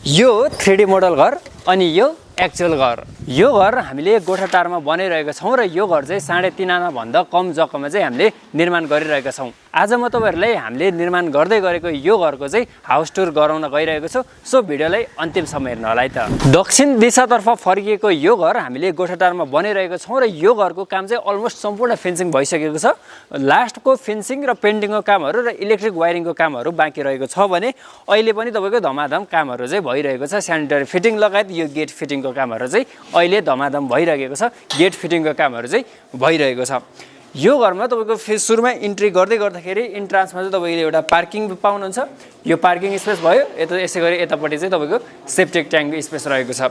यो 3D model घर अनि यो एक्चुअल घर। यो घर हामीले गोठाटारमा बनाइरहेका छौं र यो घर चाहिँ 3.5 आना भन्दा कम जग्गामा चाहिँ हामीले निर्माण गरिरहेका छौं। आज म तपाईहरुलाई हामीले निर्माण गर्दै गरेको यो घरको चाहिँ हाउस टुर गराउन गइरहेको छु। सो भिडियोलाई अन्तिमसम्म हेर्नु होला है त। दक्षिण दिशातर्फ फर्किएको यो घर हामीले गोठाटारमा बनाइरहेको छौं र यो घरको काम चाहिँ अलमोस्ट सम्पूर्ण फिनिशिङ भइसकेको छ। लास्टको फिनिशिङ र पेन्टिङको कामहरु र इलेक्ट्रिक वायरिङको कामहरु बाँकी रहेको छ भने अहिले पनि तपाईको धमाधम कामहरु चाहिँ भइरहेको छ। स्यानिटरी फिटिङ लगायत यो गेट फिटिङको कामहरु चाहिँ अहिले धमाधम भइरहेको छ। गेट फिटिङको कामहरु चाहिँ भइरहेको छ। यो घरमा तपाईको सुरुमा इन्ट्री गर्दाखेरि इन्ट्रान्समा चाहिँ तपाईले एउटा पार्किङ पाउनुहुन्छ। यो पार्किङ स्पेस भयो। यसै गरी यतापटि चाहिँ तपाईको सेप्टिक ट्याङ्क स्पेस रहेको छ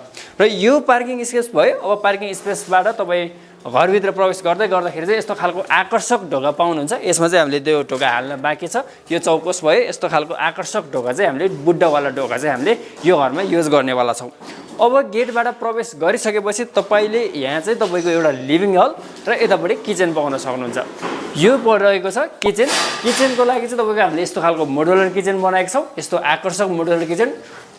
र यो पार्किङ स्पेस भयो। अब पार्किङ स्पेसबाट तपाई घरभित्र प्रवेश गर्दाखेरि चाहिँ यस्तो खालको आकर्षक ढोका पाउनुहुन्छ। यसमा चाहिँ हामीले त्यो ढोका हाल्न बाँकी छ। यो चौकोस भयो। यस्तो खालको आकर्षक ढोका चाहिँ हामीले बुड्डावाला ढोका चाहिँ हामीले यो घरमा युज गर्नेवाला छौं। अब गेटबाट प्रवेश गरिसकेपछि तपाईले यहाँ चाहिँ तपाईको एउटा लिभिङ हल र यतापटि किचन पाउन सक्नुहुन्छ। यो रहेको छ किचन। किचनको लागि चाहिँ तपाईको हामीले यस्तो खालको मोडुलर किचन बनाएको छौं। यस्तो आकर्षक modular kitchen,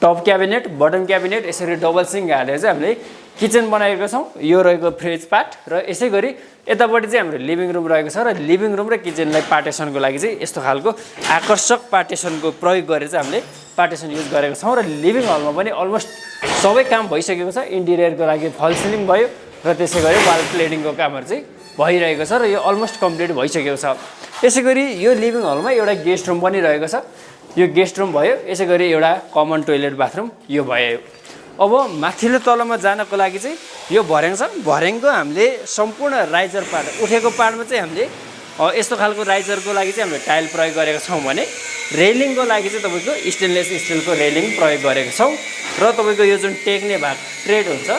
top cabinet, bottom cabinet, यसरी डबल सिङ्क हालेर चाहिँ हामीले किचन बनाएको छौं। यो रहेको फ्रिज पार्ट र यसै गरी यतापटि चाहिँ हाम्रो लिभिङ रुम रहेको छ र लिभिङ रुम र किचनलाई पार्टिसनको लागि चाहिँ यस्तो खालको आकर्षक पार्टिसनको प्रयोग गरेर चाहिँ हामीले पार्टिसन युज गरेको छौं र लिभिङ हलमा पनि अलमोस्ट सबै काम भइसकेको छ। इन्टिरियरको लागि फल सिलिङ भयो र त्यसै गरी वाल क्लेडिङको कामहरु चाहिँ भइरहेको छ र यो अलमोस्ट कम्प्लिट भइसकेको छ। यसै गरी यो लिभिङ हलमा एउटा गेस्ट रुम पनि रहेको छ। यो गेस्ट रुम भयो। यसै गरी एउटा कमन टोयलेट बाथरुम यो भयो। अब माथिल्लो तलमा जानको लागि चाहिँ यो भर्याङ छ। भर्याङको हामीले सम्पूर्ण राइजर पार्ट उठेको पार्टमा चाहिँ हामीले यस्तो खालको राइजरको लागि चाहिँ हामीले टाइल प्रयोग गरेका छौं भने रेलिङको लागि चाहिँ तपाईको स्टेनलेस स्टिलको रेलिङ प्रयोग गरेका छौं र तपाईको यो जुन टेक्ने भाग ट्रेड हुन्छ,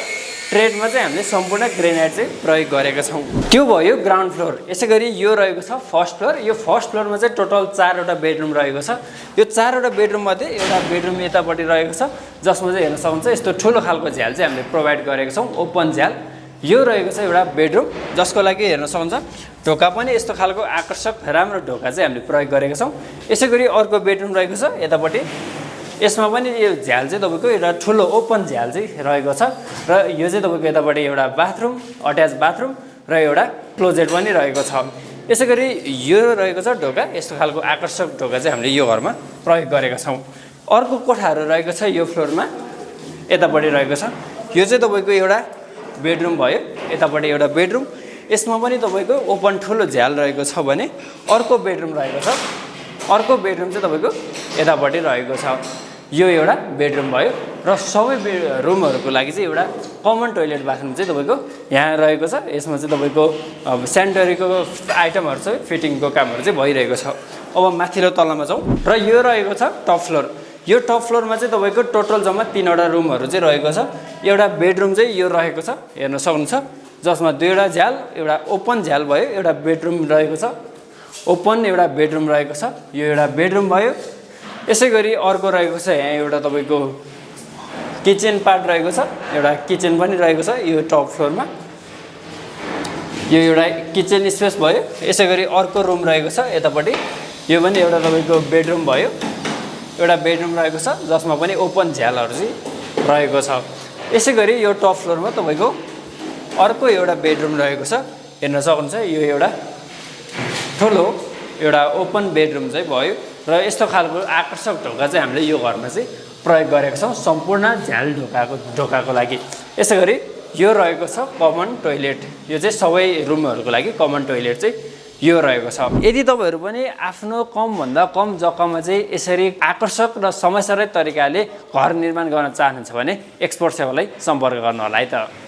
ट्रेडमा चाहिँ हामीले सम्पूर्ण ग्रेनाइट चाहिँ प्रयोग गरेका छौं। त्यो भयो ग्राउन्ड फ्लोर। यसै गरी यो रहेको छ फर्स्ट फ्लोर। यो फर्स्ट फ्लोरमा चाहिँ टोटल 4 वटा बेडरुम रहेको छ। यो 4 वटा बेडरुम मध्ये एउटा बेडरुम यतापटि रहेको छ जसमा चाहिँ हेर्न सक्नुहुन्छ यस्तो ठूलो खालको झ्याल चाहिँ हामीले प्रोवाइड गरेका छौं, ओपन झ्याल। यो रहेको छ एउटा बेडरुम जसको लागि हेर्न सक्नुहुन्छ ढोका पनि यस्तो खालको आकर्षक राम्रो ढोका चाहिँ हामीले प्रयोग गरेका छौं। यसै गरी अर्को बेडरुम रहेको छ यतापटि। यसमा पनि यो झ्याल चाहिँ तपाईको एउटा ठूलो ओपन झ्याल चाहिँ रहेको छ र यो चाहिँ तपाईको यतापटि एउटा बाथरुम, अट्याच बाथरुम र एउटा क्लोजेट पनि रहेको छ। यसै गरी यो रहेको छ ढोका। यस्तो खालको आकर्षक ढोका चाहिँ हामीले यो घरमा प्रयोग गरेका छौं। अर्को कोठाहरु रहेको छ यो फ्लोरमा यतापटि रहेको छ। यो चाहिँ तपाईको एउटा बेडरुम भयो। यतापटि एउटा बेडरुम। यसमा पनि तपाईको ओपन ठूलो झ्याल रहेको छ भने अर्को बेडरुम रहेको छ। अर्को बेडरुम चाहिँ तपाईको यतापटि रहेको छ। यो एउटा बेडरुम भयो र सबै रुमहरुको लागि चाहिँ एउटा कमन टोयलेट बाथरुम चाहिँ तपाईको यहाँ रहेको छ। यसमा चाहिँ तपाईको स्यानिटरीको आइटमहरु चाहिँ फिटिङको कामहरु चाहिँ भइरहेको छ। अब माथिल्लो तलमा जाउँ र यो रहेको छ टप फ्लोर। यो टप फ्लोरमा चाहिँ तपाईको टोटल जम्मा 3 वटा रुमहरु चाहिँ रहेको छ। एउटा बेडरुम चाहिँ यो रहेको छ हेर्न सक्नुहुन्छ जसमा 2 वटा झ्याल, एउटा ओपन झ्याल भयो, एउटा बेडरुम रहेको छ, ओपन एउटा बेडरुम रहेको छ। यो एउटा बेडरुम भयो। यसै गरी अर्को रहेको छ यहाँ एउटा तपाईको किचन पार्ट रहेको छ। एउटा किचन पनि रहेको छ यो टप फ्लोरमा। यो एउटा किचन स्पेस भयो। यसै गरी अर्को रुम रहेको छ यतापटि। यो पनि एउटा तपाईको बेडरुम भयो। एउटा बेडरुम रहेको छ जसमा पनि ओपन झ्यालहरु चाहिँ रहेको छ। यसै गरी यो टप फ्लोरमा तपाईको अर्को एउटा बेडरुम रहेको छ। हेर्न सक्नुहुन्छ यो एउटा ठूलो एउटा ओपन बेडरुम चाहिँ भयो र यस्तो खालको आकर्षक ढोका चाहिँ हामीले यो घरमा चाहिँ प्रयोग गरेका छौं सम्पूर्ण झ्याल ढोकाको लागि। यसै गरी यो रहेको छ कमन टोयलेट। यो चाहिँ सबै रुमहरुको लागि कमन टोयलेट चाहिँ यो रहेको छ। यदि तपाईहरु पनि आफ्नो कम भन्दा कम जग्गामा चाहिँ यसरी आकर्षक र समयसरै तरिकाले घर निर्माण गर्न चाहनुहुन्छ भने एक्सपर्ट सेवालाई सम्पर्क गर्नु होला है त।